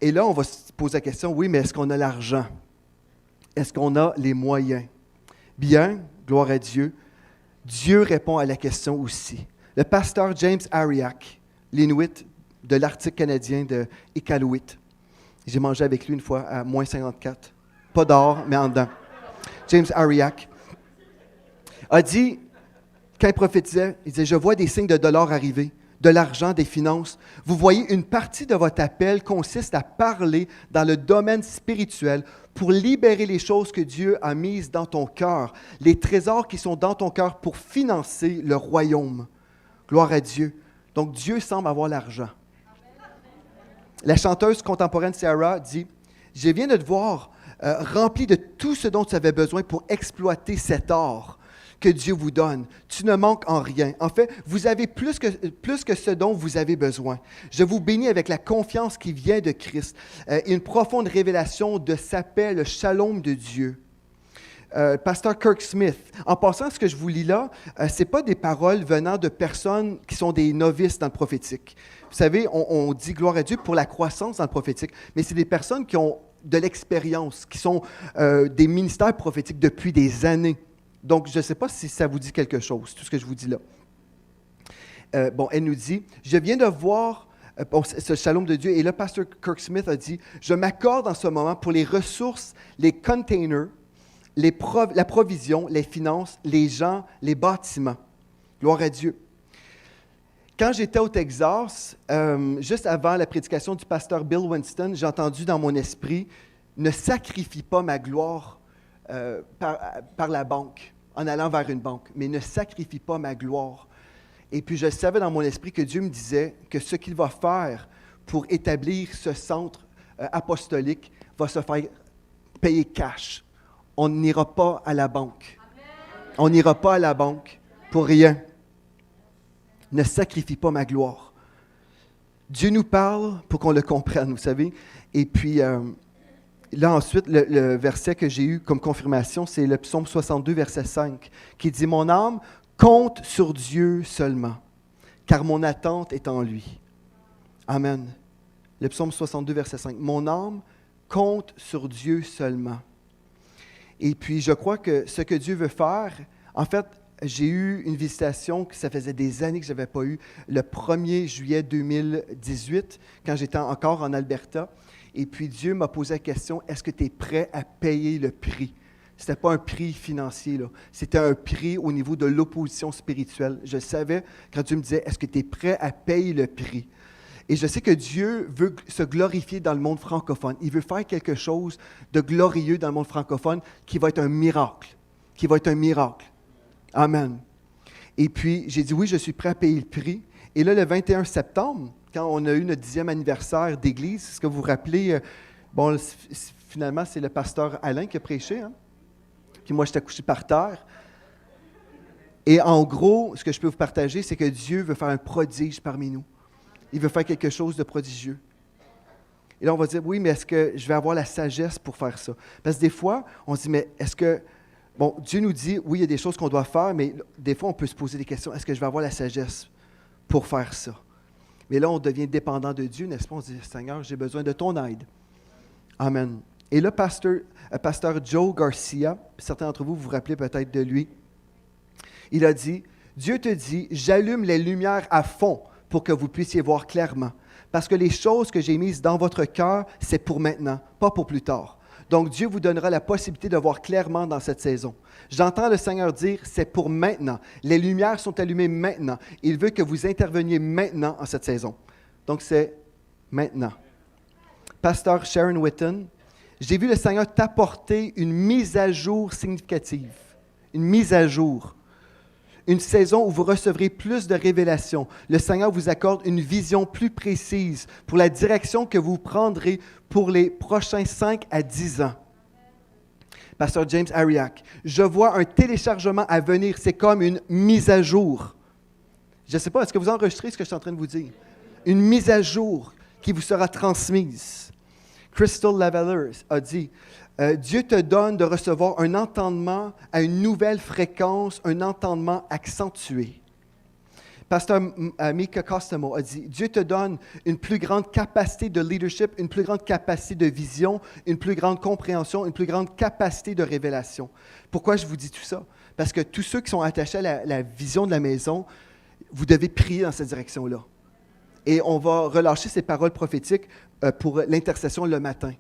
Et là, on va se poser la question, oui, mais est-ce qu'on a l'argent? Est-ce qu'on a les moyens? Bien, gloire à Dieu. Dieu répond à la question aussi. Le pasteur James Ariak, l'Inuit de l'Arctique canadien de Iqaluit. J'ai mangé avec lui une fois à moins 54. Pas dehors, mais en dedans. James Ariak a dit, quand il prophétisait, il disait, « Je vois des signes de dollars arriver, de l'argent, des finances. Vous voyez, une partie de votre appel consiste à parler dans le domaine spirituel pour libérer les choses que Dieu a mises dans ton cœur, les trésors qui sont dans ton cœur pour financer le royaume. » Gloire à Dieu. Donc, Dieu semble avoir l'argent. La chanteuse contemporaine Sarah dit, « Je viens de te voir rempli de tout ce dont tu avais besoin pour exploiter cet or que Dieu vous donne. Tu ne manques en rien. En fait, vous avez plus que ce dont vous avez besoin. Je vous bénis avec la confiance qui vient de Christ et une profonde révélation de sa paix, le shalom de Dieu. » Pasteur Kirk Smith. En passant, ce que je vous lis là, ce n'est pas des paroles venant de personnes qui sont des novices dans le prophétique. Vous savez, on dit gloire à Dieu pour la croissance dans le prophétique, mais c'est des personnes qui ont de l'expérience, qui sont des ministères prophétiques depuis des années. Donc, je ne sais pas si ça vous dit quelque chose, tout ce que je vous dis là. Elle nous dit, « Je viens de voir ce shalom de Dieu. » Et là, pasteur Kirk Smith a dit, « Je m'accorde en ce moment pour les ressources, les containers, la provision, les finances, les gens, les bâtiments. » Gloire à Dieu. Quand j'étais au Texas, juste avant la prédication du pasteur Bill Winston, j'ai entendu dans mon esprit, « Ne sacrifie pas ma gloire par la banque, en allant vers une banque, mais ne sacrifie pas ma gloire. » Et puis je savais dans mon esprit que Dieu me disait que ce qu'il va faire pour établir ce centre apostolique va se faire payer cash. On n'ira pas à la banque. On n'ira pas à la banque pour rien. Ne sacrifie pas ma gloire. Dieu nous parle pour qu'on le comprenne, vous savez. Et puis, là ensuite, le verset que j'ai eu comme confirmation, c'est le psaume 62, verset 5, qui dit « Mon âme compte sur Dieu seulement, car mon attente est en lui. » Amen. Le psaume 62, verset 5. « Mon âme compte sur Dieu seulement. » Et puis, je crois que ce que Dieu veut faire, en fait, j'ai eu une visitation que ça faisait des années que je n'avais pas eu, le 1er juillet 2018, quand j'étais encore en Alberta. Et puis, Dieu m'a posé la question, est-ce que tu es prêt à payer le prix? Ce n'était pas un prix financier, là. C'était un prix au niveau de l'opposition spirituelle. Je savais, quand Dieu me disait, est-ce que tu es prêt à payer le prix? Et je sais que Dieu veut se glorifier dans le monde francophone. Il veut faire quelque chose de glorieux dans le monde francophone qui va être un miracle. Qui va être un miracle. Amen. Et puis, j'ai dit, oui, je suis prêt à payer le prix. Et là, le 21 septembre, quand on a eu notre 10e anniversaire d'église, est-ce que vous vous rappelez, finalement, c'est le pasteur Alain qui a prêché, hein? Puis moi, j'étais couché par terre. Et en gros, ce que je peux vous partager, c'est que Dieu veut faire un prodige parmi nous. Il veut faire quelque chose de prodigieux. Et là, on va dire, oui, mais est-ce que je vais avoir la sagesse pour faire ça? Parce que des fois, on se dit, mais est-ce que, bon, Dieu nous dit, oui, il y a des choses qu'on doit faire, mais des fois, on peut se poser des questions. Est-ce que je vais avoir la sagesse pour faire ça? Mais là, on devient dépendant de Dieu, n'est-ce pas? On se dit, Seigneur, j'ai besoin de ton aide. Amen. Et là, pasteur Joe Garcia, certains d'entre vous vous rappelez peut-être de lui, il a dit, Dieu te dit, j'allume les lumières à fond pour que vous puissiez voir clairement. Parce que les choses que j'ai mises dans votre cœur, c'est pour maintenant, pas pour plus tard. Donc, Dieu vous donnera la possibilité de voir clairement dans cette saison. J'entends le Seigneur dire, c'est pour maintenant. Les lumières sont allumées maintenant. Il veut que vous interveniez maintenant en cette saison. Donc, c'est maintenant. Pasteur Sharon Witten, j'ai vu le Seigneur t'apporter une mise à jour significative. Une mise à jour. Une saison où vous recevrez plus de révélations. Le Seigneur vous accorde une vision plus précise pour la direction que vous prendrez pour les prochains 5 à 10 ans. Pasteur James Ariak, je vois un téléchargement à venir. C'est comme une mise à jour. Je ne sais pas, est-ce que vous enregistrez ce que je suis en train de vous dire? Une mise à jour qui vous sera transmise. Crystal Lavallers a dit, Dieu te donne de recevoir un entendement à une nouvelle fréquence, un entendement accentué. Pasteur Mika Costamo a dit, Dieu te donne une plus grande capacité de leadership, une plus grande capacité de vision, une plus grande compréhension, une plus grande capacité de révélation. Pourquoi je vous dis tout ça? Parce que tous ceux qui sont attachés à la vision de la maison, vous devez prier dans cette direction-là. Et on va relâcher ces paroles prophétiques pour l'intercession le matin.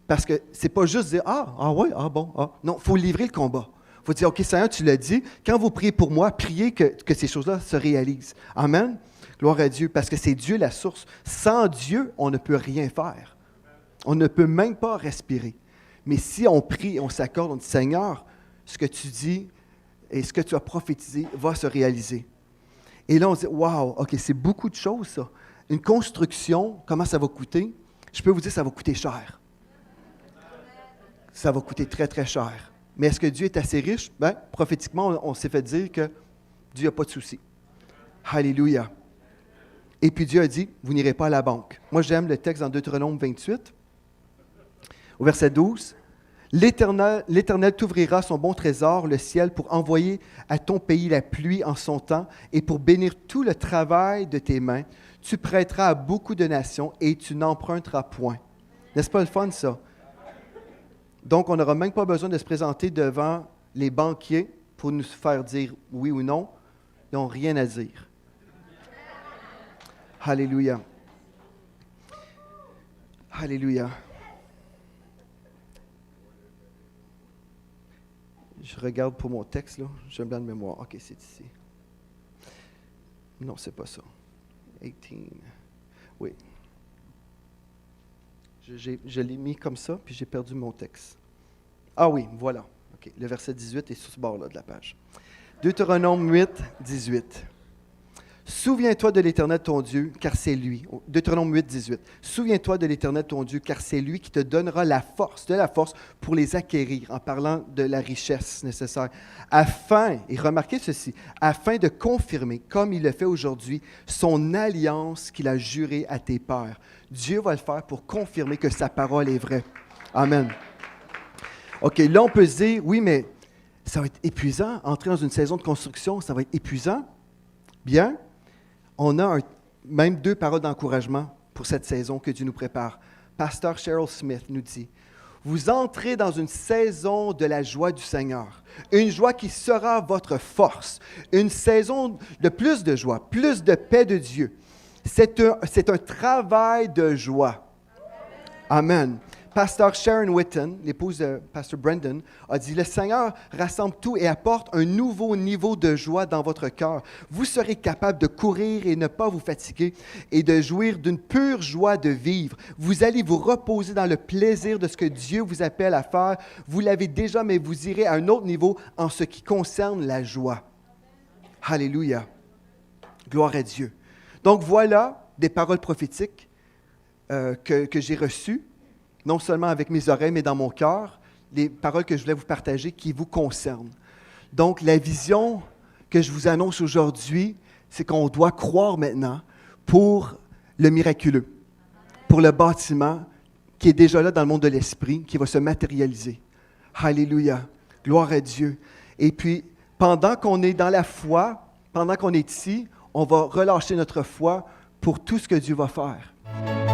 Parce que ce n'est pas juste dire « Ah ouais, ah bon, ah ». Non, il faut livrer le combat. Il faut dire « OK, Seigneur, tu l'as dit. Quand vous priez pour moi, priez que ces choses-là se réalisent. » Amen. Gloire à Dieu, parce que c'est Dieu la source. Sans Dieu, on ne peut rien faire. On ne peut même pas respirer. Mais si on prie, on s'accorde, on dit « Seigneur, ce que tu dis et ce que tu as prophétisé va se réaliser. » Et là, on dit « Wow, OK, c'est beaucoup de choses, ça. » Une construction, comment ça va coûter? Je peux vous dire, ça va coûter cher. Ça va coûter très, très cher. Mais est-ce que Dieu est assez riche? Bien, prophétiquement, on s'est fait dire que Dieu n'a pas de souci. Alléluia. Et puis Dieu a dit, vous n'irez pas à la banque. Moi, j'aime le texte dans Deutéronome 28, au verset 12. L'Éternel t'ouvrira son bon trésor, le ciel, pour envoyer à ton pays la pluie en son temps et pour bénir tout le travail de tes mains. Tu prêteras à beaucoup de nations et tu n'emprunteras point. N'est-ce pas le fun, ça? Donc, on n'aura même pas besoin de se présenter devant les banquiers pour nous faire dire oui ou non. Ils n'ont rien à dire. Alléluia. Alléluia. Je regarde pour mon texte, là. J'ai un blanc de mémoire. OK, c'est ici. Non, c'est pas ça. 18. Oui. Je l'ai mis comme ça, puis j'ai perdu mon texte. Ah oui, voilà. OK. Le verset 18 est sur ce bord-là de la page. Deutéronome 8, 18. Souviens-toi de l'Éternel ton Dieu, car c'est lui. Deutéronome 8, 18. Souviens-toi de l'Éternel ton Dieu, car c'est lui qui te donnera de la force pour les acquérir, en parlant de la richesse nécessaire, afin, et remarquez ceci, afin de confirmer, comme il le fait aujourd'hui, son alliance qu'il a jurée à tes pères. Dieu va le faire pour confirmer que sa parole est vraie. Amen. OK, là on peut se dire, oui, mais ça va être épuisant, entrer dans une saison de construction, ça va être épuisant. Bien. On a même 2 paroles d'encouragement pour cette saison que Dieu nous prépare. Pasteur Cheryl Smith nous dit, « Vous entrez dans une saison de la joie du Seigneur, une joie qui sera votre force, une saison de plus de joie, plus de paix de Dieu. C'est un travail de joie. » Amen. Pasteur Sharon Witten, l'épouse de Pasteur Brendan, a dit « Le Seigneur rassemble tout et apporte un nouveau niveau de joie dans votre cœur. Vous serez capable de courir et ne pas vous fatiguer et de jouir d'une pure joie de vivre. Vous allez vous reposer dans le plaisir de ce que Dieu vous appelle à faire. Vous l'avez déjà, mais vous irez à un autre niveau en ce qui concerne la joie. » Alléluia. Gloire à Dieu. Donc voilà des paroles prophétiques que j'ai reçues, non seulement avec mes oreilles, mais dans mon cœur, les paroles que je voulais vous partager qui vous concernent. Donc, la vision que je vous annonce aujourd'hui, c'est qu'on doit croire maintenant pour le miraculeux, pour le bâtiment, qui est déjà là dans le monde de l'esprit, qui va se matérialiser. Alléluia. Gloire à Dieu. Et puis, pendant qu'on est dans la foi, pendant qu'on est ici, on va relâcher notre foi pour tout ce que Dieu va faire.